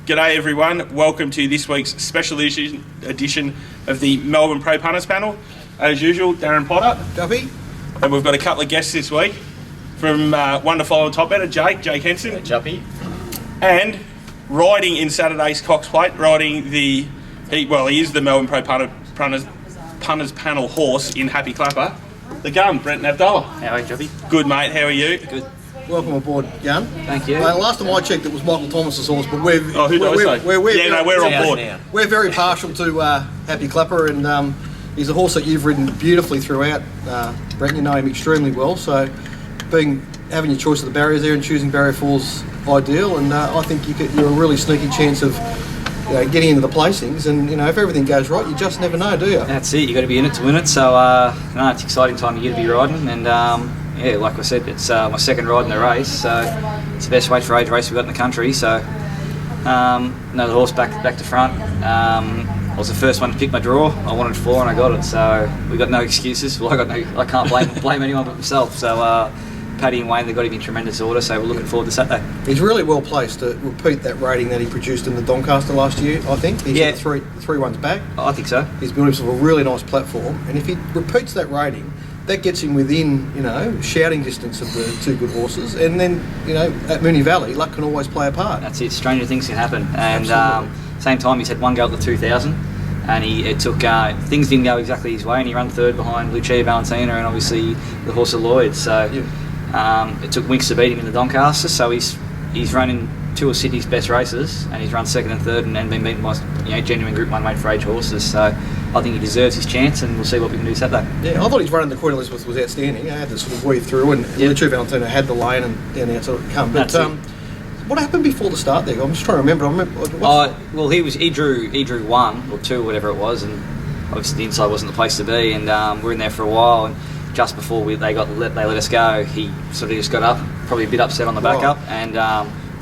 G'day everyone, welcome to this week's special edition of the Melbourne Pro Punters panel. As usual, Darren Potter. Duffy. And we've got a couple of guests this week from one to follow on top better, Jake Henson. Juppy. And riding in Saturday's Cox Plate, riding he is the Melbourne Pro Punters panel horse in Happy Clapper, the gun, Brent Abdullah. How are you, Juppy? Good mate, how are you? Good. Welcome aboard, Gun. Thank you. Last time I checked, it was Michael Thomas's horse, but we're on board. We're very partial to Happy Clapper, and he's a horse that you've ridden beautifully throughout. Brent, you know him extremely well, so having your choice of the barriers there and choosing barrier 4's ideal, and I think you're a really sneaky chance of getting into the placings, and if everything goes right, you just never know, do you? That's it. You got to be in it to win it. So it's an exciting time of year to be riding, and like I said, it's my second ride in the race, so it's the best weight for age race we've got in the country. So the horse back to front. I was the first one to pick my draw. I wanted 4 and I got it, so we got no excuses. Well, I can't blame anyone but myself. So Paddy and Wayne, they've got him in tremendous order, so we're looking forward to Saturday. He's really well placed to repeat that rating that he produced in the Doncaster last year, I think. He's hit three ones back. I think so. He's built himself a really nice platform, and if he repeats that rating, that gets him within, shouting distance of the two good horses. And then, at Moonee Valley, luck can always play a part. That's it. Stranger things can happen. And same time, he's had one go at the 2000, and it took things didn't go exactly his way, and he ran third behind Lucia Valentina and obviously the horse of Lloyd. So it took weeks to beat him in the Doncaster. So he's running 2 of Sydney's best races, and he's run second and third, and been beaten by genuine Group 1 weight for age horses. So I think he deserves his chance, and we'll see what we can do Saturday. Yeah, I thought his run in the Queen Elizabeth was outstanding. I had to sort of weave through, and Lucia Valentina had the lane, and down the outside it come. But what happened before the start there? I'm just trying to remember. Well, he drew 1 or 2, whatever it was, and obviously the inside wasn't the place to be, and we were in there for a while, and just before they let us go, he sort of just got up, probably a bit upset on the back up, and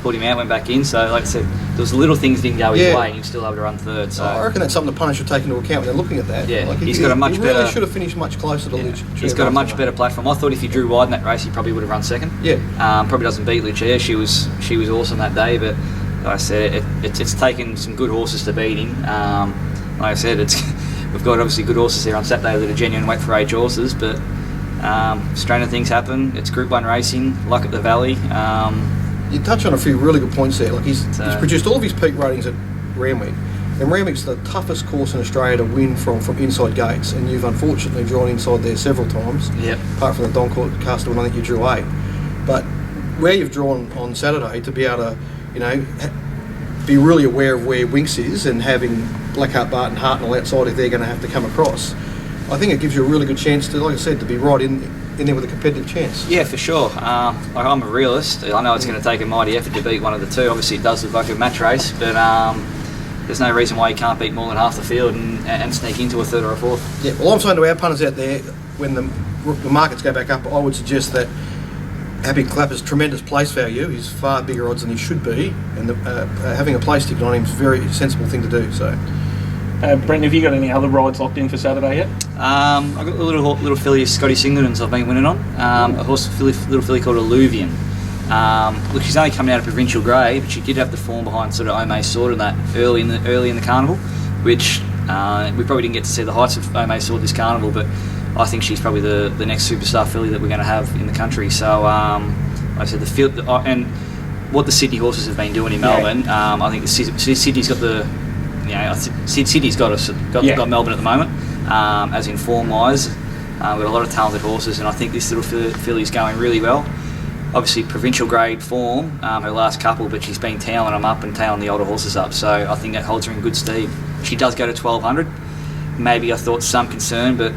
pulled him out, went back in. So, like I said, there was little things didn't go his way, and he was still able to run third. So I reckon that's something the punters should take into account when they're looking at that. Yeah, he really should have finished much closer to Lucia. He's got a much better platform. I thought if he drew wide in that race, he probably would have run second. Yeah. Probably doesn't beat Lucia. She was awesome that day, but like I said, it's taken some good horses to beat him. Like I said, we've got obviously good horses here on Saturday that are genuine weight for age horses, but stranger things happen. It's Group 1 racing, luck at the Valley. You touch on a few really good points there. Like he's produced all of his peak ratings at Randwick, and Randwick's the toughest course in Australia to win from inside gates, and you've unfortunately drawn inside there several times. Yep. Apart from the Doncaster one, I think you drew 8. But where you've drawn on Saturday, to be able to, be really aware of where Winks is, and having Blackheart, Barton, Hartnell outside if they're going to have to come across, I think it gives you a really good chance to, like I said, to be right in there with a competitive chance. Yeah, for sure. I'm a realist. I know it's going to take a mighty effort to beat one of the two. Obviously, it does look like a match race, but there's no reason why you can't beat more than half the field and sneak into a third or a fourth. Yeah, well, I'm saying to our punters out there, when the markets go back up, I would suggest that Happy Clapper's tremendous place value is far bigger odds than he should be, and having a place ticket on him is a very sensible thing to do. So. Brent, have you got any other rides locked in for Saturday yet? I've got a little filly, Scotty Singletons, I've been winning on. A little filly called Alluvian. Look, she's only coming out of provincial grade, but she did have the form behind sort of Ome's Sword and that early in the carnival, which we probably didn't get to see the heights of Ome's Sword this carnival, but I think she's probably the next superstar filly that we're going to have in the country. So, like I said, the field and what the Sydney horses have been doing in Melbourne, I think Sydney's got the. Sydney's got Melbourne at the moment, as in form-wise. We've got a lot of talented horses, and I think this little filly's going really well. Obviously, provincial grade form, her last couple, but she's been tailing them up and tailing the older horses up, so I think that holds her in good stead. She does go to 1200. Maybe I thought some concern, but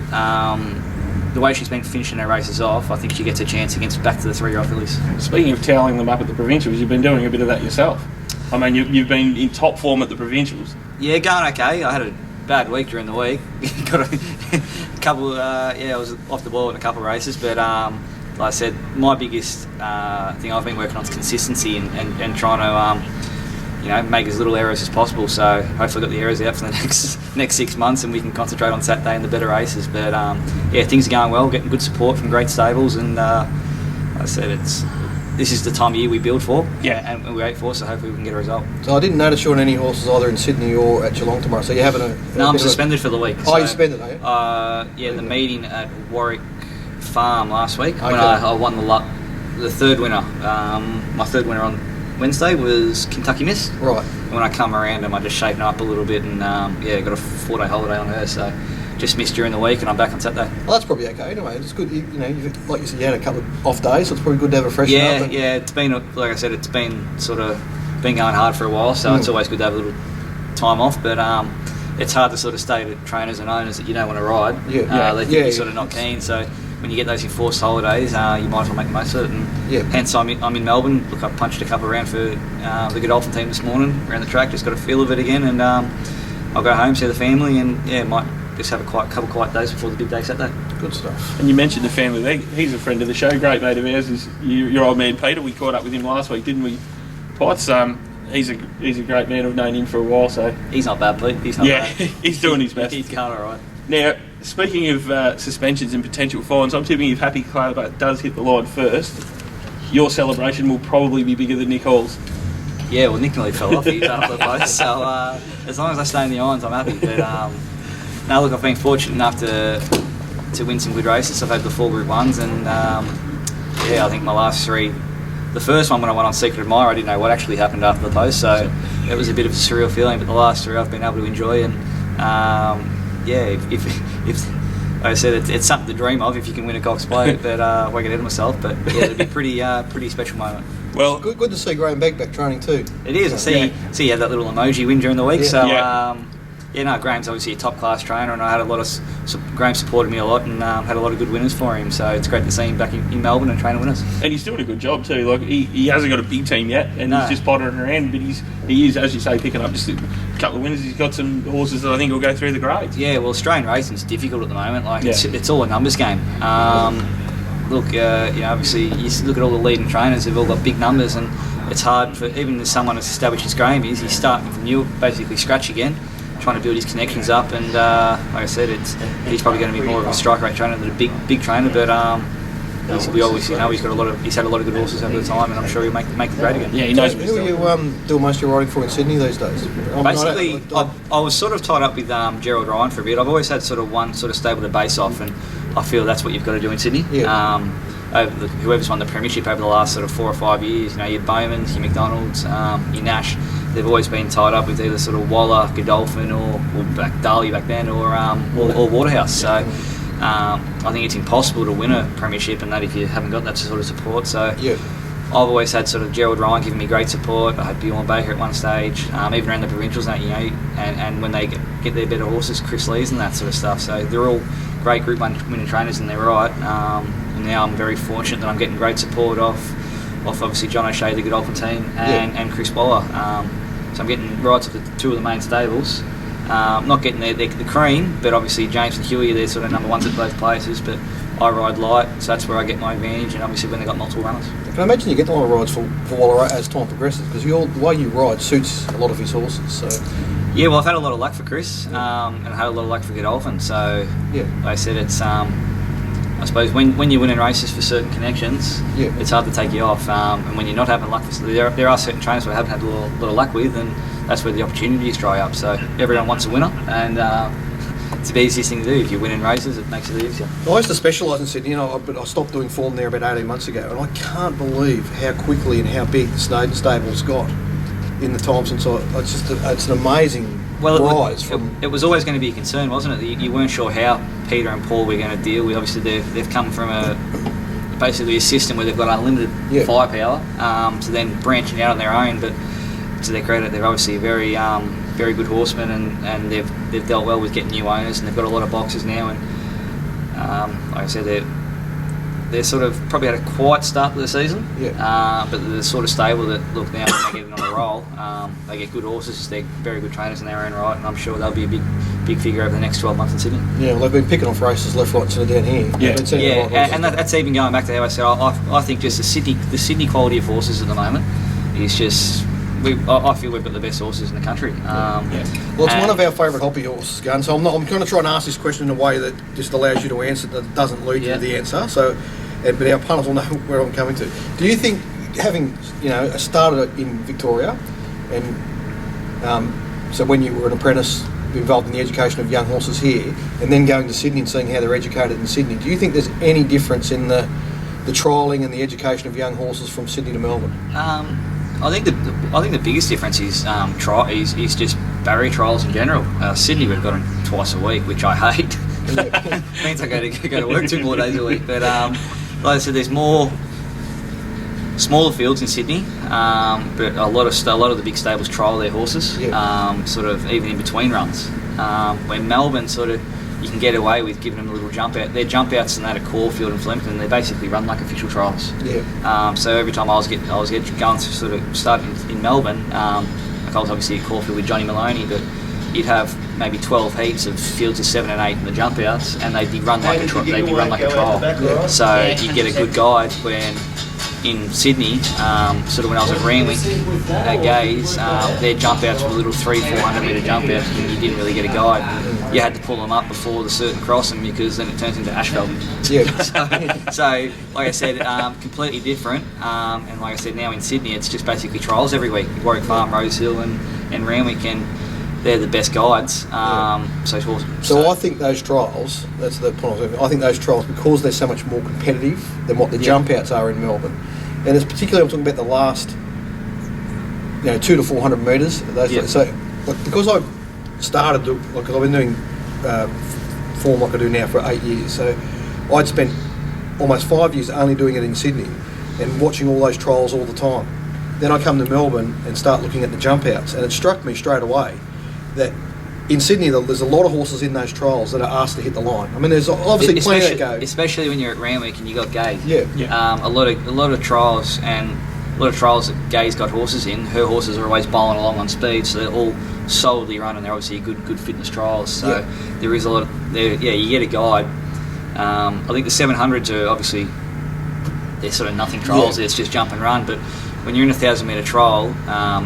the way she's been finishing her races off, I think she gets a chance against back to the 3-year-old fillies. Speaking of tailing them up at the provincials, you've been doing a bit of that yourself. I mean, you've been in top form at the provincials. Yeah, going okay. I had a bad week during the week. Got a couple. I was off the ball in a couple of races, but like I said, my biggest thing I've been working on is consistency and trying to make as little errors as possible. So hopefully, I've got the errors out for the next 6 months, and we can concentrate on Saturday and the better races. But things are going well. Getting good support from great stables, and like I said, this is the time of year we build for, Yeah. and we wait for. So hopefully we can get a result. So I didn't notice you on any horses either in Sydney or at Geelong tomorrow. So you're having a No, I'm bit of a- suspended for the week. Oh, you suspended, are you? Yeah, the meeting at Warwick Farm last week when Okay. I won the third winner. My third winner on Wednesday was Kentucky Miss. Right. And when I come around, I just shapen up a little bit and got a 4-day holiday on her. So just missed during the week, and I'm back on Saturday. Well, that's probably okay anyway. It's good, like you said, you had a couple of off days, so it's probably good to have a freshen up. And It's been, like I said, it's been sort of been going hard for a while, so it's always good to have a little time off. But it's hard to sort of stay to trainers and owners that you don't want to ride. They think you're sort of not keen. So when you get those enforced holidays, you might as well make the most of it. And hence, I'm in Melbourne. Look, I punched a couple around for the Godolphin team this morning around the track. Just got a feel of it again, and I'll go home, see the family, and might just have a couple quiet days before the big day Saturday. Good stuff. And you mentioned the family there. He's a friend of the show, great mate of ours. Is your old man Peter? We caught up with him last week, didn't we? Potts. He's a great man. I've known him for a while, so He's not bad, Pete. He's not bad. he's doing his best. He's going all right. Now, speaking of suspensions and potential fines, I'm tipping if Happy Clubber does hit the line first, your celebration will probably be bigger than Nick Hall's. Yeah, well, Nick nearly fell off. He's after the post, so as long as I stay in the irons, I'm happy. But no, look, I've been fortunate enough to win some good races. I've had the 4 Group 1s, and I think my last 3. The first one when I went on Secret Admirer, I didn't know what actually happened after the post, so it was a bit of a surreal feeling. But the last 3 I've been able to enjoy, and if like I said, it's something to dream of if you can win a Cox Plate. But I won't get ahead of myself. But yeah, it'd be pretty special moment. Well, Good to see Graham Begg back training too. It is. I see you had that little emoji win during the week. Yeah. So Graham's obviously a top class trainer, and I had a lot of Graham supported me a lot, and had a lot of good winners for him. So it's great to see him back in Melbourne and training winners. and he's doing a good job too. Like he hasn't got a big team yet, and No. he's just pottering around. But he is, as you say, picking up just a couple of winners. He's got some horses that I think will go through the grades. Yeah, well, Australian racing's difficult at the moment. Like Yeah. it's all a numbers game. Look, obviously you look at all the leading trainers; they've all got big numbers, and it's hard for even as someone as established as Graham is. He's starting from new, basically scratch again, trying to build his connections up. And like I said, he's probably going to be more of a strike rate trainer than a big trainer. But we always he's had a lot of good horses over the time, and I'm sure he'll make it great again. Yeah, he knows. Who are you doing most of your riding for in Sydney these days? Basically, I was sort of tied up with Gerald Ryan for a bit. I've always had sort of one sort of stable to base off, and I feel that's what you've got to do in Sydney. Yeah. Whoever's won the premiership over the last sort of 4 or 5 years, your Bowmans, your McDonalds, your Nash, they've always been tied up with either sort of Waller, Godolphin, or Darley back then, or Waterhouse. So I think it's impossible to win a premiership and that if you haven't got that sort of support. So Yeah. I've always had sort of Gerald Ryan giving me great support. I had Bjorn Baker at one stage, even around the provincials, and when they get their better horses, Chris Lees and that sort of stuff. So they're all great Group 1 winning trainers in their right. And now I'm very fortunate that I'm getting great support off obviously John O'Shea, the Godolphin team, and Chris Waller. So I'm getting rides at the 2 of the main stables. Not getting the cream, but obviously James and Huey, they're sort of number 1s at both places. But I ride light, so that's where I get my advantage. And obviously when they've got multiple runners. Can I imagine you get a lot of rides for Waller as time progresses, because the way you ride suits a lot of his horses. So Yeah, well, I've had a lot of luck for Chris, and I had a lot of luck for Godolphin. So like I said, it's I suppose when you're winning races for certain connections, it's hard to take you off. And when you're not having luck, there are certain trainers who I haven't had a lot of luck with, and that's where the opportunities dry up. So everyone wants a winner, and it's the easiest thing to do. If you're winning races, it makes it easier. I used to specialise in Sydney, but I stopped doing form there about 18 months ago, and I can't believe how quickly and how big the Snowden stable's got in the time since it's an amazing rise. It was always going to be a concern, wasn't it? You weren't sure how Peter and Paul were going to deal with. Obviously, they've come from basically a system where they've got unlimited firepower, to then branching out on their own. But to their credit, they're obviously very good horsemen, and they've dealt well with getting new owners, and they've got a lot of boxes now. And like I said, they're sort of probably had a quiet start to the season, but they're the sort of stable that look now when they get it on a roll, they get good horses. They're very good trainers in their own right, and I'm sure they'll be a big figure over the next 12 months in Sydney. Yeah, well, they've been picking off races left, right, and centre down here. And that's even going back to how I said. I think just the Sydney quality of horses at the moment is just. I feel we've got the best horses in the country. Well, it's one of our favourite hobby horses, Gun. So I'm going to try and ask this question in a way that just allows you to answer, that doesn't lead you to the answer. So, but our punters will know where I'm coming to. Do you think having started in Victoria, and so when you were an apprentice involved in the education of young horses here, and then going to Sydney and seeing how they're educated in Sydney, do you think there's any difference in the trialling and the education of young horses from Sydney to Melbourne? I think the biggest difference is is just barrier trials in general. Sydney we've got them twice a week, which I hate. Means I go to work 2 more days a week. But like I said, there's more smaller fields in Sydney, but a lot of the big stables trial their horses, sort of even in between runs. When Melbourne you can get away with giving them a little jump out. Their jump outs and that at Caulfield and Flemington, they basically run like official trials. So every time I was going through starting in Melbourne, like I was obviously at Caulfield with Johnny Maloney, but you'd have maybe 12 heats of fields of 7 and 8 in the jump outs, and they'd be run like a trial. So you get a good guide. When in Sydney, when I was at Randwick at Gaze, their jump outs were little 300-400 metre jump outs, and you didn't really get a guide. You had to pull them up before the certain crossing, because then it turns into asphalt. So like I said, completely different. And like I said, now in Sydney, it's just basically trials every week. Warwick Farm, Rosehill, and Randwick, and they're the best guides. So I think those trials, that's the point I was making, I think those trials, because they're so much more competitive than what the jump outs are in Melbourne, and it's particularly, I'm talking about the last 200 to 400 metres. So because I started, because I've been doing form like I do now for 8 years, so I'd spent almost 5 years only doing it in Sydney and watching all those trials all the time. Then I come to Melbourne and start looking at the jump outs, and it struck me straight away that in Sydney there's a lot of horses in those trials that are asked to hit the line. I mean, there's obviously plenty that go. Especially when you're at Randwick and you got Gay. A lot of trials that Gay's got horses in. Her horses are always bowling along on speed, so they're all solidly run, and they're obviously good fitness trials. So there is a lot of there. Yeah, you get a guide. I think the 700s are obviously they're sort of nothing trials. It's just jump and run, but when you're in a 1,000 metre trial,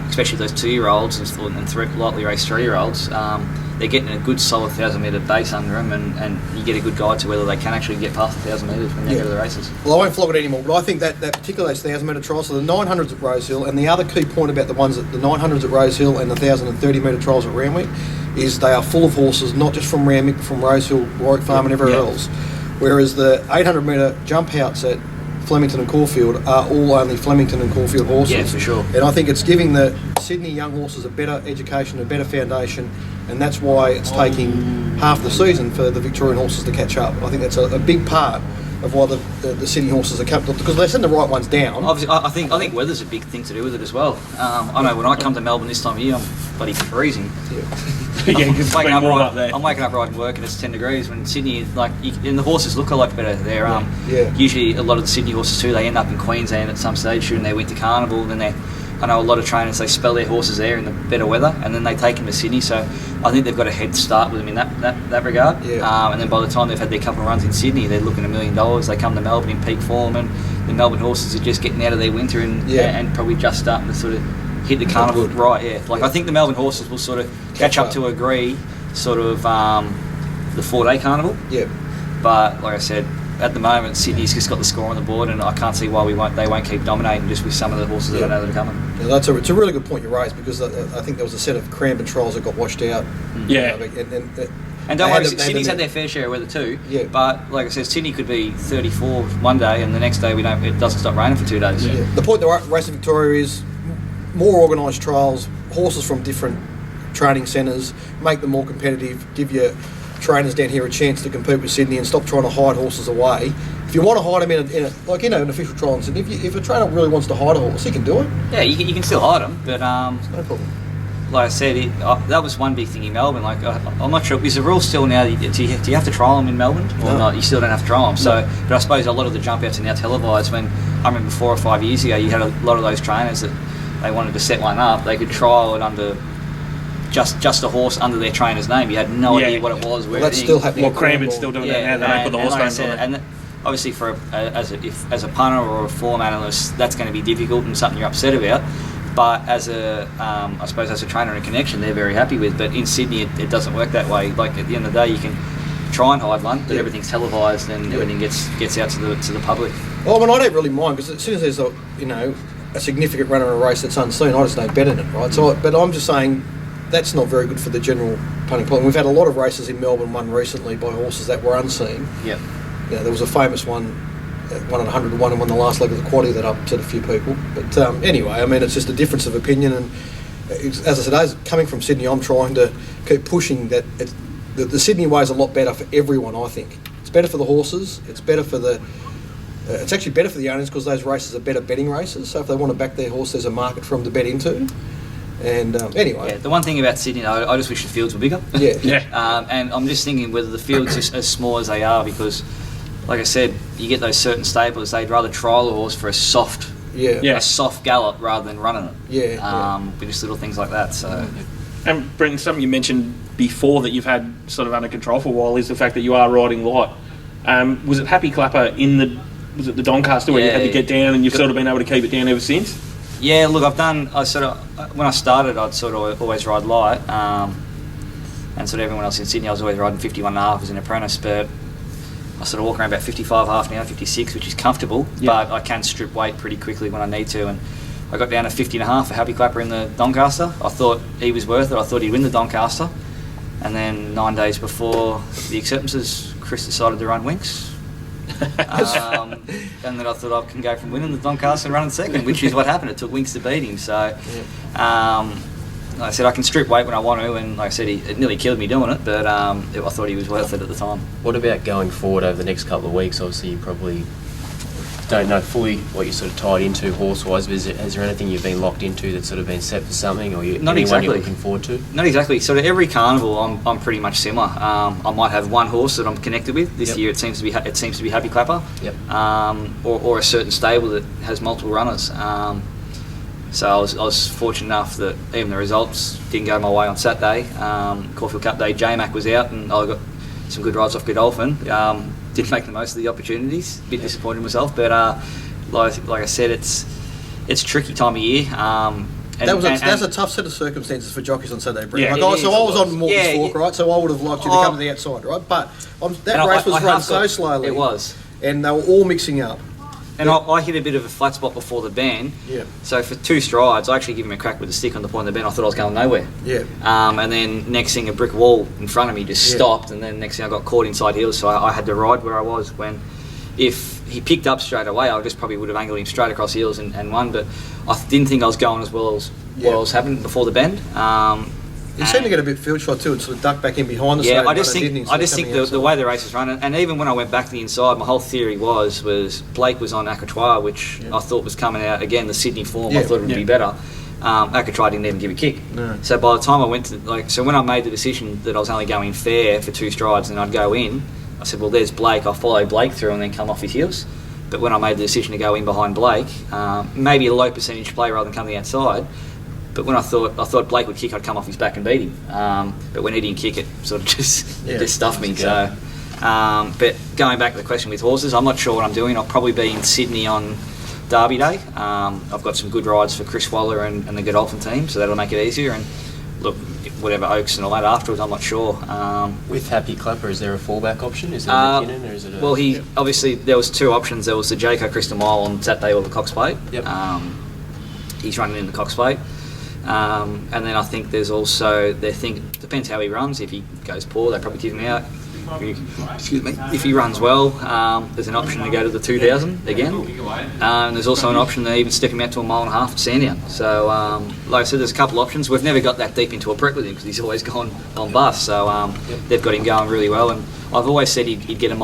especially those 2-year-olds and lightly raced 3-year-olds, they're getting a good solid 1,000 metre base under them, and you get a good guide to whether they can actually get past the 1,000 metres when they go to the races. Well, I won't flog it anymore, but I think that particularly those 1,000 metre trials, so the 900s at Rosehill, and the other key point about the 900s at Rosehill and the 1,030 metre trials at Randwick is they are full of horses, not just from Randwick, but from Rosehill, Warwick Farm and everywhere else. Whereas the 800 metre jump outs at Flemington and Caulfield are all only Flemington and Caulfield horses. Yeah, for sure. And I think it's giving the Sydney young horses a better education, a better foundation, and that's why it's taking half the season for the Victorian horses to catch up. I think that's a big part of why the Sydney horses are capable, because they send the right ones down. Obviously, I think weather's a big thing to do with it as well. I know when I come to Melbourne this time of year, I'm bloody freezing. Because I'm waking up riding work and it's 10 degrees. When Sydney, and the horses look a lot better. They're usually a lot of the Sydney horses too. They end up in Queensland at some stage during their winter carnival. Then I know a lot of trainers, they spell their horses there in the better weather, and then they take them to Sydney. So I think they've got a head start with them in that regard. And then by the time they've had their couple of runs in Sydney, they're looking $1 million. They come to Melbourne in peak form, and the Melbourne horses are just getting out of their winter and probably just starting to sort of hit the carnival right. I think the Melbourne horses will sort of catch up to agree sort of the 4-day carnival. But like I said, at the moment Sydney's just got the score on the board, and I can't see why they won't keep dominating just with some of the horses that I know that are coming. It's a really good point you raised, because I think there was a set of Cranbourne trials that got washed out. And don't worry, Sydney's had their fair share of weather too. But like I said, Sydney could be 34 one day, and the next day it doesn't stop raining for 2 days. The point the Racing Victoria is more organised trials, horses from different training centres, make them more competitive, give your trainers down here a chance to compete with Sydney, and stop trying to hide horses away. If you want to hide them in an official trial in Sydney, if a trainer really wants to hide a horse, he can do it. Yeah, you can still hide them, but no problem. Like I said, that was one big thing in Melbourne. I'm not sure, is the rule still now, do you have to trial them in Melbourne or not? You still don't have to trial them. So, but I suppose a lot of the jump outs are now televised. When I remember 4 or 5 years ago, you had a lot of those trainers that they wanted to set one up, they could trial it under just a horse under their trainer's name. You had no idea what it was. That's still happening. Well, Cranbourne's still doing that now. They put the horse names on it. And obviously, as a punter or a form analyst, that's going to be difficult and something you're upset about. But as I suppose as a trainer in Connection, they're very happy with. But in Sydney, it doesn't work that way. Like at the end of the day, you can try and hide one, but everything's televised and everything gets out to the public. Well, I mean, I don't really mind, because as soon as there's a significant runner in a race that's unseen. I just don't bet in it, right? So, but I'm just saying that's not very good for the general punting public. We've had a lot of races in Melbourne won recently by horses that were unseen. Yep. You know, there was a famous one at 100 to 1 and won the last leg of the quaddie that upset a few people. But anyway, I mean, it's just a difference of opinion. And as I said, as coming from Sydney, I'm trying to keep pushing that the Sydney way is a lot better for everyone, I think. It's better for the horses. It's better for the... it's actually better for the owners because those races are better betting races. So if they want to back their horse, there's a market for them to bet into. And anyway... Yeah, the one thing about Sydney, though, I just wish the fields were bigger. Yeah. And I'm just thinking whether the fields are as small as they are because, like I said, you get those certain stablers, they'd rather trial a horse for a soft gallop rather than running it. With just little things like that. So... And Brenton, something you mentioned before that you've had sort of under control for a while is the fact that you are riding light. Was it Happy Clapper was it the Doncaster where you had to get down and you've sort of been able to keep it down ever since? Yeah, look, when I started, I'd sort of always ride light, and sort of everyone else in Sydney, I was always riding 51.5 as an apprentice, but I sort of walk around about 55.5 now, 56, which is comfortable, but I can strip weight pretty quickly when I need to, and I got down to 50.5 for Happy Clapper in the Doncaster. I thought he was worth it, I thought he'd win the Doncaster, and then 9 days before the acceptances, Chris decided to run Winks. And then I thought I can go from winning the Doncaster and running second, which is what happened. It took Winks to beat him. So, like I said, I can strip weight when I want to, and like I said, it nearly killed me doing it, but I thought he was worth it at the time. What about going forward over the next couple of weeks? Obviously, you probably don't know fully what you're sort of tied into horse-wise, but is there anything you've been locked into that's sort of been set for something, or anyone you're looking forward to? Not exactly. Sort of every carnival, I'm pretty much similar. I might have one horse that I'm connected with. This year, it seems to be Happy Clapper, or a certain stable that has multiple runners. So I was fortunate enough that even the results didn't go my way on Saturday. Caulfield Cup Day, J-Mac was out, and I got some good rides off Godolphin. Didn't make the most of the opportunities. A bit disappointed in myself, but like I said, it's a tricky time of year. That's a tough set of circumstances for jockeys on Saturday, Brett. I was on Morton's Fork, right? So I would have liked you to come to the outside, right? But that race was run so slowly. It was, and they were all mixing up. And I hit a bit of a flat spot before the bend. Yeah. So for 2 strides, I actually gave him a crack with the stick on the point of the bend. I thought I was going nowhere. Yeah. And then next thing, a brick wall in front of me just stopped, and then next thing I got caught inside heels, so I had to ride where I was. When if he picked up straight away, I just probably would have angled him straight across heels and won. But I didn't think I was going as well as what was happening before the bend. He seemed to get a bit field shot too and sort of duck back in behind the side. I just think the way the race was running, and even when I went back to the inside, my whole theory was Blake was on Acatoire, which I thought was coming out again, the Sydney form. I thought it would be better. Acatoire didn't even give a kick. No. So by the time I went to when I made the decision that I was only going fair for 2 strides and I'd go in, I said, well, there's Blake. I'll follow Blake through and then come off his heels. But when I made the decision to go in behind Blake, maybe a low percentage play rather than come to the outside. But when I thought Blake would kick, I'd come off his back and beat him. But when he didn't kick, it sort of just stuffed me. So, but going back to the question with horses, I'm not sure what I'm doing. I'll probably be in Sydney on Derby Day. I've got some good rides for Chris Waller and the Godolphin team, so that'll make it easier. And look, whatever Oaks and all that afterwards, I'm not sure. With Happy Clapper, is there a fallback option? Is it McKinnon or is it a... Well, obviously there was 2 options. There was the Jayco Crystal Mile on Saturday or the Cox Plate. Yep. He's running in the Cox Plate. And then I think there's also, depends how he runs. If he goes poor, they probably give him out. Excuse me. If he runs well, there's an option to go to the 2000 again. And there's also an option to even step him out to a 1.5 mile at Sandown. So, like I said, there's a couple options. We've never got that deep into a prep with him because he's always gone on bus. So they've got him going really well. And I've always said he'd get a 1.25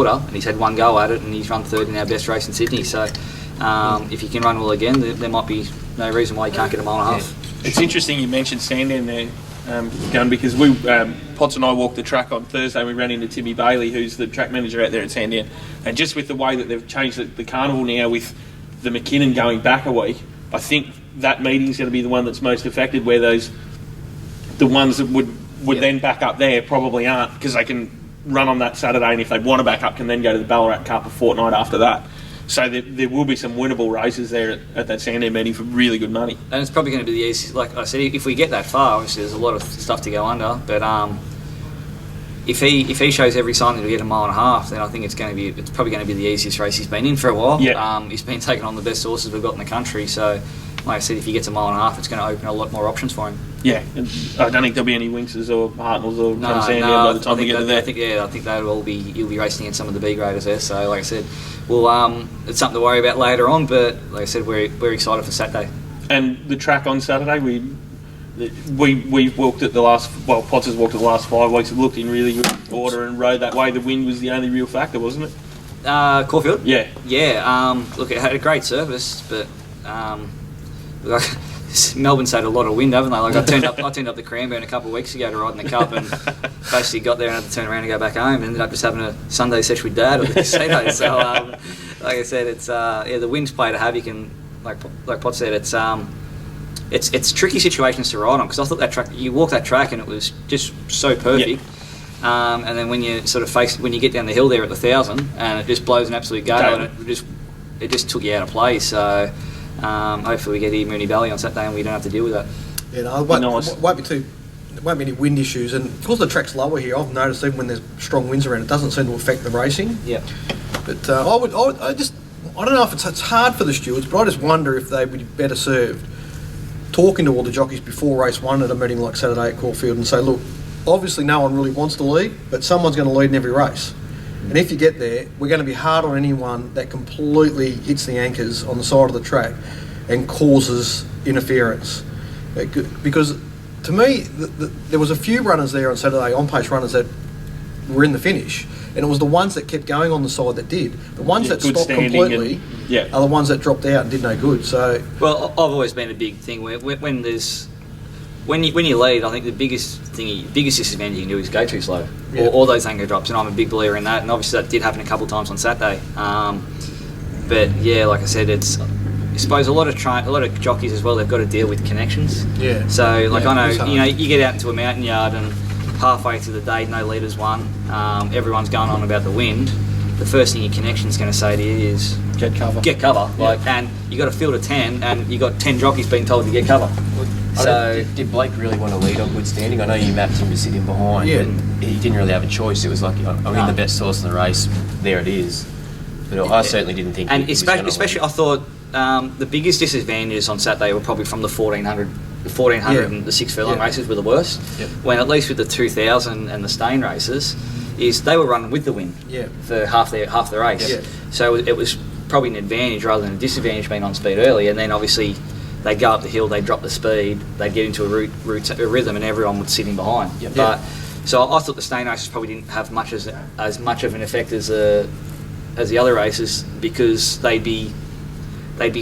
miles, and he's had 1 go at it, and he's run 3rd in our best race in Sydney. So if he can run well again, there might be no reason why he can't get a 1.5 miles. It's interesting you mentioned Sandown there, Gun, because we Potts and I walked the track on Thursday. And we ran into Timmy Bailey, who's the track manager out there at Sandown, and just with the way that they've changed the carnival now with the McKinnon going back a week, I think that meeting's going to be the one that's most affected, where the ones that would then back up there probably aren't, because they can run on that Saturday, and if they want to back up, can then go to the Ballarat Cup a fortnight after that. So there will be some winnable races there at that Sandown meeting for really good money. And it's probably going to be the easiest. Like I said, if we get that far, obviously there's a lot of stuff to go under. But if he shows every sign that he'll get a mile and a half, then I think it's probably going to be the easiest race he's been in for a while. Yeah. He's been taking on the best horses we've got in the country, so like I said, if he gets a mile and a half, it's going to open a lot more options for him. Yeah, I don't think there'll be any Winxes or Hartnells or by the time we get to there. I think he'll be racing against some of the B graders there. So like I said, it's something to worry about later on. But like I said, we're excited for Saturday. And the track on Saturday, we've walked at Punters walked at the last 5 weeks. It looked in really good order and rode that way. The wind was the only real factor, wasn't it? Caulfield? Yeah. Yeah. Look, it had a great service, but Melbourne's had a lot of wind, haven't they? Like I turned up the Cranbourne a couple of weeks ago to ride in the Cup, and basically got there and had to turn around and go back home. And ended up just having a Sunday session with Dad at the casino. So, like I said, it's the wind's played a havoc, and like Pot said, it's tricky situations to ride on, because I thought that track, you walk that track and it was just so perfect. Yep. And then when you when you get down the hill there at the 1,000 and it just blows an absolute gale, and it just took you out of play. So hopefully we get here Mooney Valley on Saturday and we don't have to deal with that. Yeah, no, it won't be any wind issues, and because the track's lower here, I've noticed even when there's strong winds around, it doesn't seem to affect the racing. Yeah. But I don't know if it's hard for the stewards, but I just wonder if they would be better served talking to all the jockeys before race one at a meeting like Saturday at Caulfield and say, look, obviously no one really wants to lead, but someone's going to lead in every race. And if you get there, we're going to be hard on anyone that completely hits the anchors on the side of the track and causes interference. Because to me, there was a few runners there on Saturday, on-pace runners that were in the finish, and it was the ones that kept going on the side that did. The ones that stopped completely are the ones that dropped out and did no good. So, well, I've always been a big thing when you lead, I think the biggest disadvantage you can do is go too slow, or those anchor drops, and I'm a big believer in that. And obviously that did happen a couple of times on Saturday. But yeah, like I said, I suppose a lot of jockeys as well, they've got to deal with connections. Yeah. So I know, hard. you get out into a mountain yard and halfway through the day, no leaders won. Everyone's going on about the wind. The first thing your connection's going to say to you is Get cover. And you got a field of 10, and you got 10 jockeys being told to get cover. So did Blake really want to lead on good standing? I know you mapped him to sit in behind, but he didn't really have a choice. It was like, I'm in the best horse in the race. There it is. But I certainly didn't think. And especially, I thought the biggest disadvantages on Saturday were probably from the 1400 and the 6 furlong races were the worst. Yep. When at least with the 2000 and the Stain races, is they were running with the wind for half the race. Yeah. So it was probably an advantage rather than a disadvantage being on speed early. And then obviously they'd go up the hill, they'd drop the speed, they'd get into a rhythm, and everyone would sit in behind. Yep. But so I thought the Stain races probably didn't have as much of an effect as the other races, because they'd be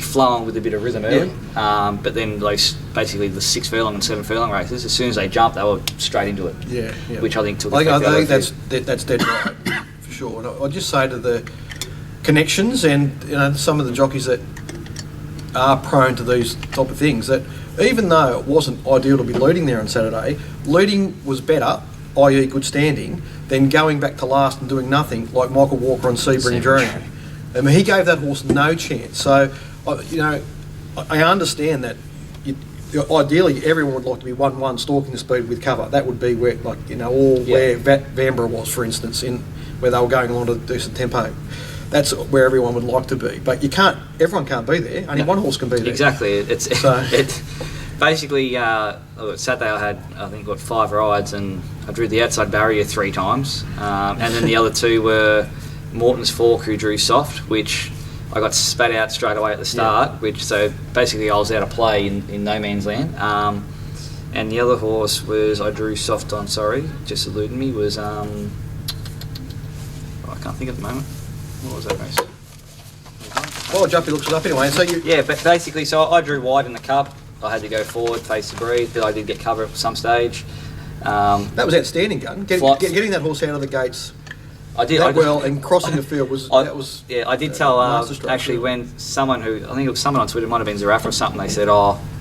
flowing with a bit of rhythm early. But then basically the 6 furlong and 7 furlong races, as soon as they jumped, they were straight into it. Yeah. Which I think took. I think that's dead right for sure. And I'll just say to the connections and some of the jockeys that are prone to these type of things, that even though it wasn't ideal to be leading there on Saturday, leading was better, i.e. good standing, than going back to last and doing nothing like Michael Walker on Sebring Dream. I mean, he gave that horse no chance. So, I understand that ideally everyone would like to be 1-1 stalking the speed with cover. That would be where, where Vanbrugh was, for instance, where they were going along to a decent tempo. That's where everyone would like to be. But everyone can't be there. Only one horse can be there. Exactly. Basically, Saturday I had, I think, 5 rides, and I drew the outside barrier 3 times. And then the other 2 were Morton's Fork, who drew soft, which I got spat out straight away at the start, so basically I was out of play in no man's land. And the other horse I drew soft on, just eluding me, was, I can't think at the moment. What was that race? Well, Jumpy looks it up anyway. So but basically, so I drew wide in the Cup. I had to go forward, face the breeze, but I did get cover at some stage. That was outstanding, Gun. Getting that horse out of the gates. I did and crossing the field was. I did tell actually when someone I think it was someone on Twitter, it might have been Zarafa or something. They said,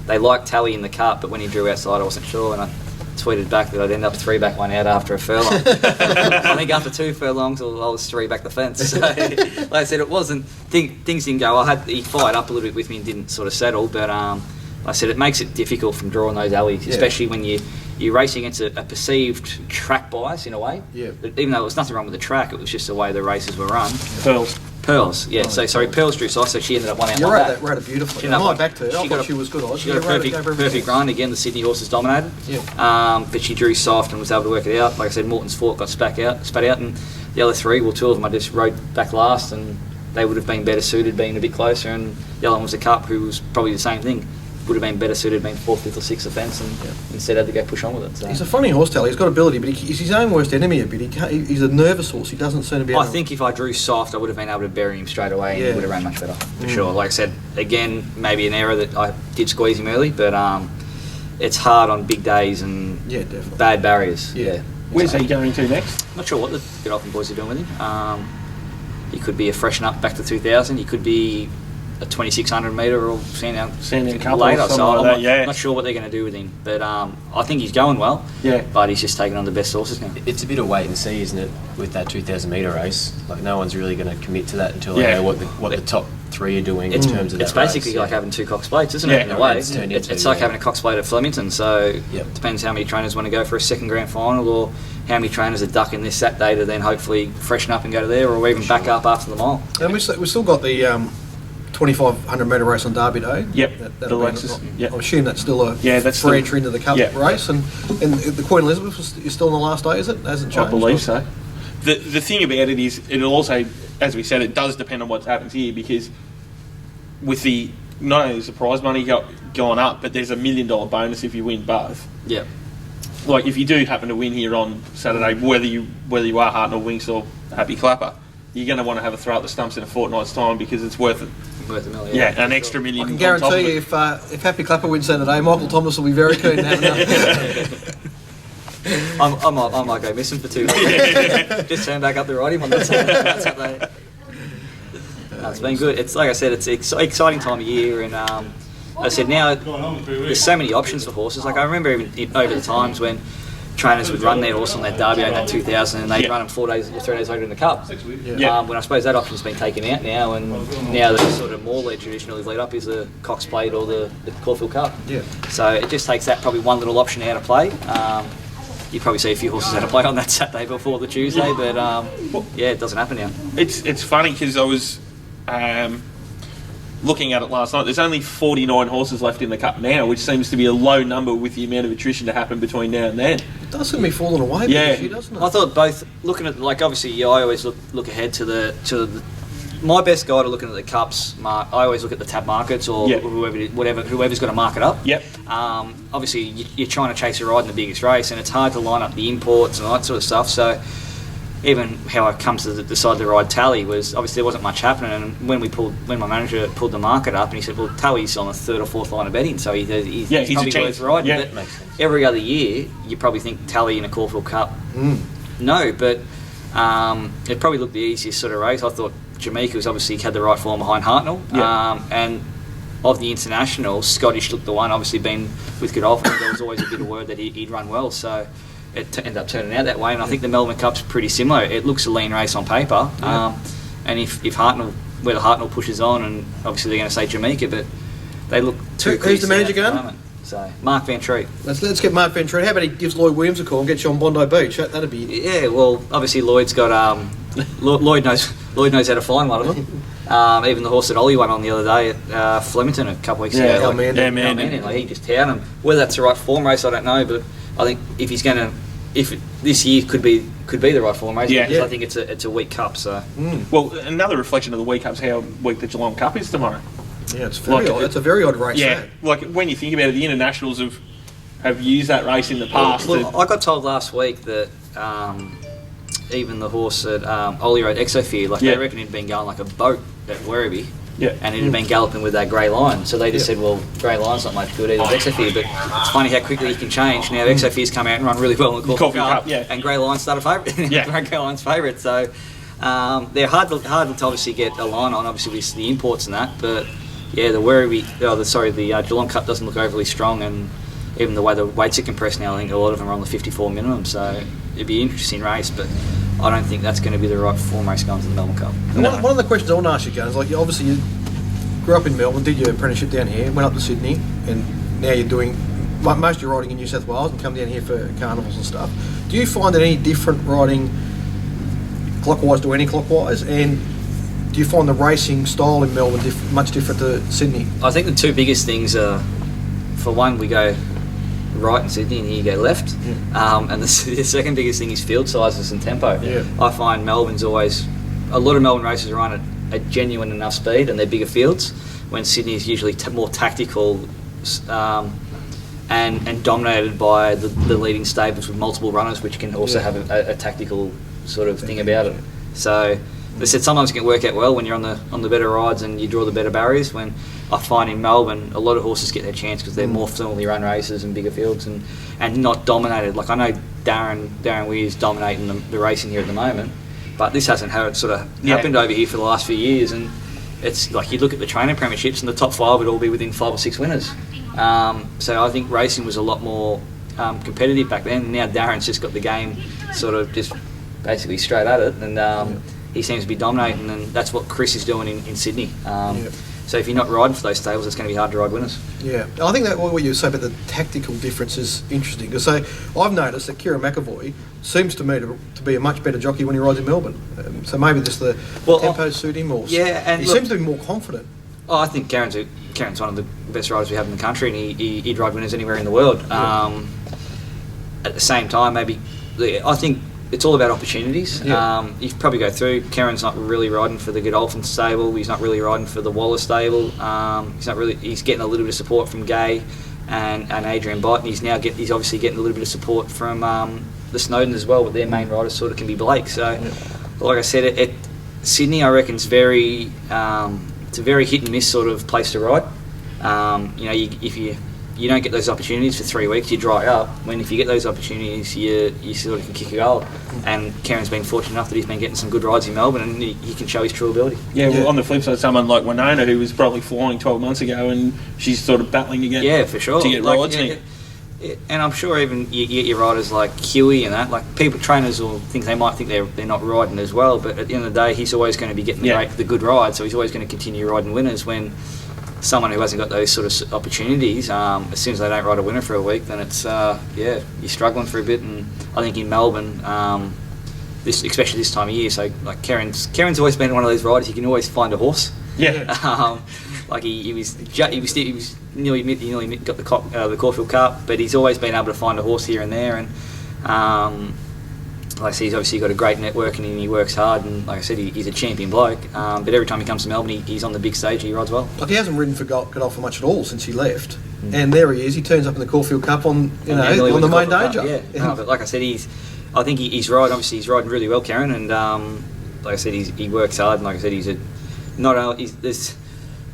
they liked Tally in the Cup, but when he drew outside, I wasn't sure, and I tweeted back that I'd end up 3 back 1 out after a furlong. I think after 2 furlongs, I was 3 back the fence. So, like I said, it wasn't things didn't go. He fired up a little bit with me and didn't sort of settle, but I said it makes it difficult from drawing those alleys, especially when you you're racing against a perceived track bias in a way. Yeah. But even though there was nothing wrong with the track, it was just the way the races were run. Pearls. Yeah. Pearls drew soft, so she ended up one out. You rode it beautifully. I might back to it. I thought she was good. She got a perfect run. Again, the Sydney horses dominated. Yeah. But she drew soft and was able to work it out. Like I said, Morton's Fort got spat out, and the other three, well, two of them I just rode back last, and they would have been better suited being a bit closer. And the other one was the Cup, who was probably the same thing. Would have been better suited being 4th, 5th or 6th offence, and instead had to go push on with it. So. He's a funny horse, Tally. He's got ability, but he's his own worst enemy a bit. He's a nervous horse. He doesn't seem to be able I think if I drew soft, I would have been able to bury him straight away, and he would have ran much better, for sure. Like I said, again, maybe an error that I did squeeze him early, but it's hard on big days and definitely. bad barriers. Yeah. Where's he going to next? Not sure what the Godolphin boys are doing with him. He could be a freshen up back to 2000. He could be a 2600 metre or Sandown Cup later. Or So like I'm that, not sure what they're going to do with him. But I think he's going well. Yeah. But he's just taking on the best horses now. It's a bit of wait and see, isn't it, with that 2,000 metre race? Like, no one's really going to commit to that until they know what the top three are doing in terms of that It's basically race. like having two Cox plates, isn't it, in a way? It's like having a Cox plate at Flemington. So Yep. depends how many trainers want to go for a second grand final, or how many trainers are ducking this Saturday to then hopefully freshen up and go to there, or even back up after the mile. And we've still got the 2,500 metre race on Derby Day. Yep, The Lexus. I assume that's still a that's free still, entry into the Cup race. And the Queen Elizabeth is still on the last day, is it? Hasn't changed? I believe so. The thing about it is, it'll also, as we said, it does depend on what happens here, because with the not only is the prize money gone up, but there's $1 million bonus if you win both. Yeah. Like if you do happen to win here on Saturday, whether you are Hartnell, Winks or Happy Clapper, you're going to want to have a throw at the stumps in a fortnight's time, because it's worth it. Worth $1 million. Yeah, an extra $1 million. I can guarantee you, if Happy Clapper wins Saturday, Michael Thomas will be very keen to have another. I might go missing for 2 days. Just turn back up the riding on that Saturday. It's been good. It's like I said, it's an exciting time of year, and I said now there's so many options for horses. Like I remember even over the times when trainers would run their horse on that Derby in that 2000, and they'd run them 4 days or 3 days later in the Cup. When I suppose that option's been taken out now, and now the sort of more traditionally lead up is the Cox Plate or the Caulfield Cup. Yeah. So it just takes that probably one little option out of play. You probably see a few horses out of play on that Saturday before the Tuesday, but it doesn't happen now. It's funny because I was looking at it last night. There's only 49 horses left in the Cup now, which seems to be a low number with the amount of attrition to happen between now and then. It does seem to be falling away, doesn't it? I thought both looking at, like, obviously I always look ahead to the my best guide to looking at the Cups. I always look at the tab markets or whoever's got to mark it up. Yep. Obviously you're trying to chase a ride in the biggest race, and it's hard to line up the imports and all that sort of stuff. So even how I come to decide the ride Tally was, obviously there wasn't much happening, and when my manager pulled the market up, and he said, well, Tally's on the 3rd or 4th line of betting, so he's probably worth riding. Yeah, but every other year you probably think Tally in a Caulfield Cup. No, but it probably looked the easiest sort of race. I thought Jamaica was obviously had the right form behind Hartnell, and of the international, Scottish looked the one. Obviously, been with Godolphin, there was always a bit of word that he'd run well, so it ended up turning out that way. And I think the Melbourne Cup's pretty similar. It looks a lean race on paper, and if Hartnell, whether Hartnell pushes on, and obviously they're going to say Jamaica, but they look too. Who's the manager going? So Mark Van Treat. Let's get Mark Van Treat. How about he gives Lloyd Williams a call and gets you on Bondi Beach? That'd be. Yeah, well, obviously Lloyd's got Lloyd knows how to find one of them. Even the horse that Ollie won on the other day at Flemington a couple of weeks ago. Like, he just towered him. Whether that's the right form race, I don't know, but I think if this year could be the right form race, because I think it's a weak Cup. So well, another reflection of the weak Cup's how weak the Geelong Cup is tomorrow. Yeah, it's very odd. It's a very odd race. Yeah, like when you think about it, the internationals have used that race in the past. Well, I got told last week that even the horse that Ollie rode, Exofear, they reckon he'd been going like a boat at Werribee. Yeah. And it had been galloping with that Grey Lion. So they just said, well, Grey Lion's not much good either with Exofear. But it's funny how quickly he can change. Now, Exofear's come out and run really well in the Caulfield Cup. And Grey Lion started favourite. Grey Lion's favourite. So they're hard to obviously get a line on, obviously, with the imports and that. But, yeah, the Geelong Cup doesn't look overly strong. And even the way the weights are compressed now, I think a lot of them are on the 54 minimum. So it'd be an interesting race. But I don't think that's going to be the right form race going to the Melbourne Cup. One of the questions I want to ask you, Gunn, is obviously you grew up in Melbourne, did your apprenticeship down here, went up to Sydney, and now you're doing like most of your riding in New South Wales and come down here for carnivals and stuff, do you find it any different riding clockwise to anti-clockwise? And do you find the racing style in Melbourne much different to Sydney? I think the two biggest things are, for one, we go right in Sydney and here you go left. And the second biggest thing is field sizes and tempo. I find Melbourne's always, a lot of Melbourne races run at a genuine enough speed and they're bigger fields, when Sydney is usually more tactical and dominated by the leading stables with multiple runners, which can also have a tactical sort of thing about it. So they said sometimes it can work out well when you're on the better rides and you draw the better barriers. When I find in Melbourne, a lot of horses get their chance because they're more fluently run races and bigger fields and not dominated. Like I know Darren Weir's dominating the racing here at the moment, but this hasn't sort of happened over here for the last few years. And it's like you look at the training premierships and the top 5 would all be within 5 or 6 winners. So I think racing was a lot more competitive back then. Now Darren's just got the game sort of just basically straight at it, and he seems to be dominating, and that's what Chris is doing in Sydney. So if you're not riding for those stables, it's going to be hard to ride winners. Yeah, I think that what you say about the tactical difference is interesting. Because I've noticed that Kieran McAvoy seems to me to be a much better jockey when he rides in Melbourne. So maybe just the tempo suit him, or he seems to be more confident. I think Karen's one of the best riders we have in the country, and he'd ride winners anywhere in the world. At the same time, maybe I think it's all about opportunities. You probably go through. Karen's not really riding for the Godolphin stable. He's not really riding for the Wallace stable. He's getting a little bit of support from Gay and Adrian Bott, and he's obviously getting a little bit of support from the Snowden as well. But their main rider sort of can be Blake. So, like I said, at Sydney, I reckon it's a very hit and miss sort of place to ride. If you don't get those opportunities for 3 weeks, you dry up. If you get those opportunities, you sort of can kick a goal. And Karen's been fortunate enough that he's been getting some good rides in Melbourne, and he can show his true ability. Well, on the flip side, someone like Winona, who was probably flying 12 months ago, and she's sort of battling to get for sure to get rides. And I'm sure even you get your riders like Huey and that, like trainers will think they might think they're not riding as well, but at the end of the day, he's always going to be getting the good ride, so he's always going to continue riding winners. When someone who hasn't got those sort of opportunities, as soon as they don't ride a winner for a week, then it's you're struggling for a bit. And I think in Melbourne, especially this time of year, so like Karen's always been one of those riders you can always find a horse. Like he nearly got the Caulfield Cup, but he's always been able to find a horse here and there. And like I said, he's obviously got a great network and he works hard. And like I said, he's a champion bloke. But every time he comes to Melbourne, he's on the big stage. He rides well. Like he hasn't ridden for Godolphin much at all since he left. And there he is. He turns up in the Caulfield Cup on the main danger. But like I said, I think he's riding. Obviously, he's riding really well, Karen. And like I said, he works hard. And like I said,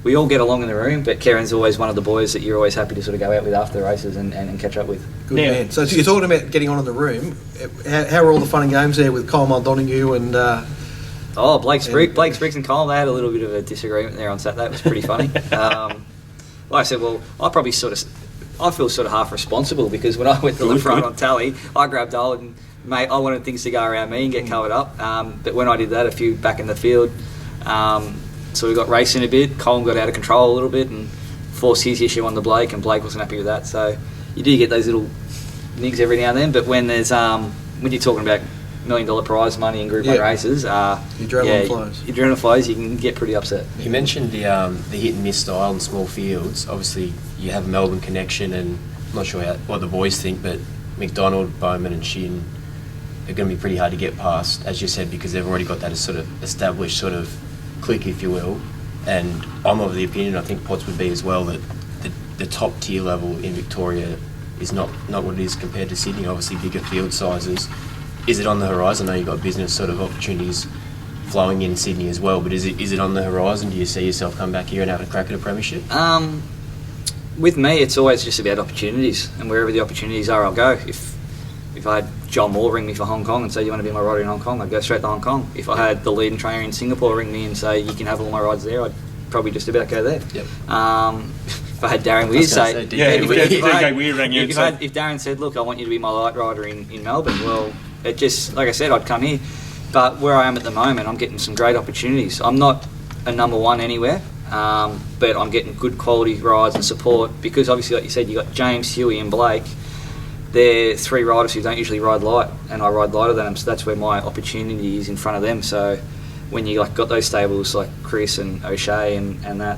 we all get along in the room, but Karen's always one of the boys that you're always happy to sort of go out with after the races and catch up with. Good man. So you're talking about getting on in the room. How are all the fun and games there with Kyle Muldonoghue and... Blake Spriggs and Kyle, they had a little bit of a disagreement there on Saturday. It was pretty funny. Like I said, I feel sort of half responsible, because when I went to the front on tally, I grabbed hold and, mate, I wanted things to go around me and get covered up. But when I did that, a few back in the field... so we got racing a bit. Colin got out of control a little bit and forced his issue on the Blake, and Blake wasn't happy with that. So you do get those little nigs every now and then. But when there's when you're talking about $1 million prize money in Group 1 races, adrenaline flows. You can get pretty upset. You mentioned the hit and miss style in small fields. Obviously, you have a Melbourne connection, and I'm not sure what the boys think, but McDonald, Bowman, and Shin are going to be pretty hard to get past, as you said, because they've already got that sort of established sort of click, if you will. And I'm of the opinion, I think Potts would be as well, that the top tier level in Victoria is not what it is compared to Sydney. Obviously bigger field sizes. Is it on the horizon? I know you've got business sort of opportunities flowing in Sydney as well, but is it on the horizon? Do you see yourself come back here and have a crack at a premiership? With me, it's always just about opportunities, and wherever the opportunities are, I'll go. If I had John Moore ring me for Hong Kong and say, you want to be my rider in Hong Kong, I'd go straight to Hong Kong. If I had the leading trainer in Singapore ring me and say, you can have all my rides there, I'd probably just about go there. Yep. If I had Darren Weir say... if Darren said, look, I want you to be my light rider in Melbourne, well, it just, like I said, I'd come here. But where I am at the moment, I'm getting some great opportunities. I'm not a number one anywhere. but I'm getting good quality rides and support because obviously, like you said, you got James, Huey, and Blake. They're 3 riders who don't usually ride light, and I ride lighter than them, so that's where my opportunity is in front of them. So when you got those stables like Chris and O'Shea and that,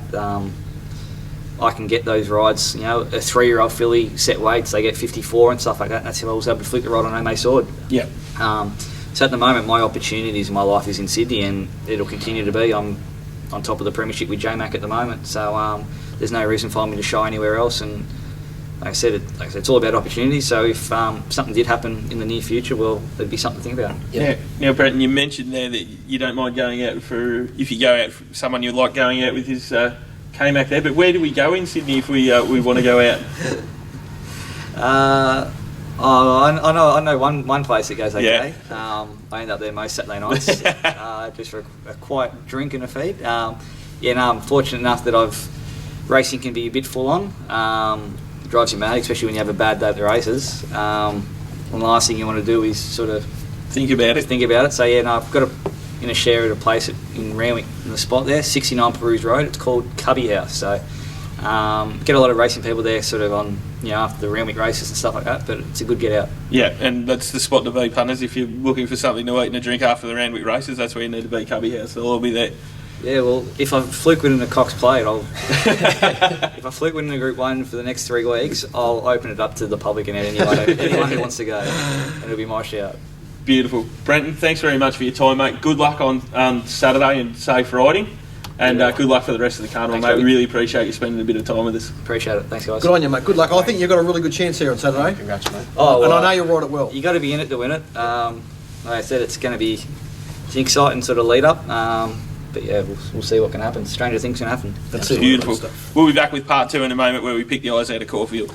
I can get those rides. A 3-year-old filly set weights, they get 54 and stuff like that. And that's how I was able to flick the ride on Ome Sword. Yeah. So at the moment, my opportunities in my life is in Sydney, and it'll continue to be. I'm on top of the premiership with J-Mac at the moment, so there's no reason for me to shy anywhere else. And like I said, it's all about opportunities. So if something did happen in the near future, well, there'd be something to think about. Yeah. Now, Brenton, you mentioned there that you don't mind going out if you go out for someone you like going out with his K-Mac there. But where do we go in Sydney if we want to go out? I know one place that goes okay. Yeah. I end up there most Saturday nights, just for a quiet drink and a feed. I'm fortunate enough that racing can be a bit full on. Drives you mad, especially when you have a bad day at the races. And the last thing you want to do is sort of think about it. So I've got a share at a place in Randwick in the spot there, 69 Peruse Road. It's called Cubby House. So get a lot of racing people there, sort of on after the Randwick races and stuff like that. But it's a good get out. Yeah, and that's the spot to be, punters. If you're looking for something to eat and a drink after the Randwick races, that's where you need to be. Cubby House. They'll all be there. Yeah, well, if I fluke winning a Cox Plate, if I fluke winning a Group 1 for the next 3 weeks, I'll open it up to the public and anyone who wants to go, and it'll be my shout. Beautiful. Brenton, thanks very much for your time, mate. Good luck on Saturday and safe riding, and good luck for the rest of the carnival, mate. We really appreciate you spending a bit of time with us. Appreciate it. Thanks, guys. Good on you, mate. Good luck. I think you've got a really good chance here on Saturday. Congrats, mate. And I know you'll ride it well. You got to be in it to win it. Like I said, it's going to be an exciting sort of lead up. But yeah, we'll see what can happen. Stranger things can happen. That's beautiful. We'll be back with part 2 in a moment, where we pick the eyes out of Caulfield.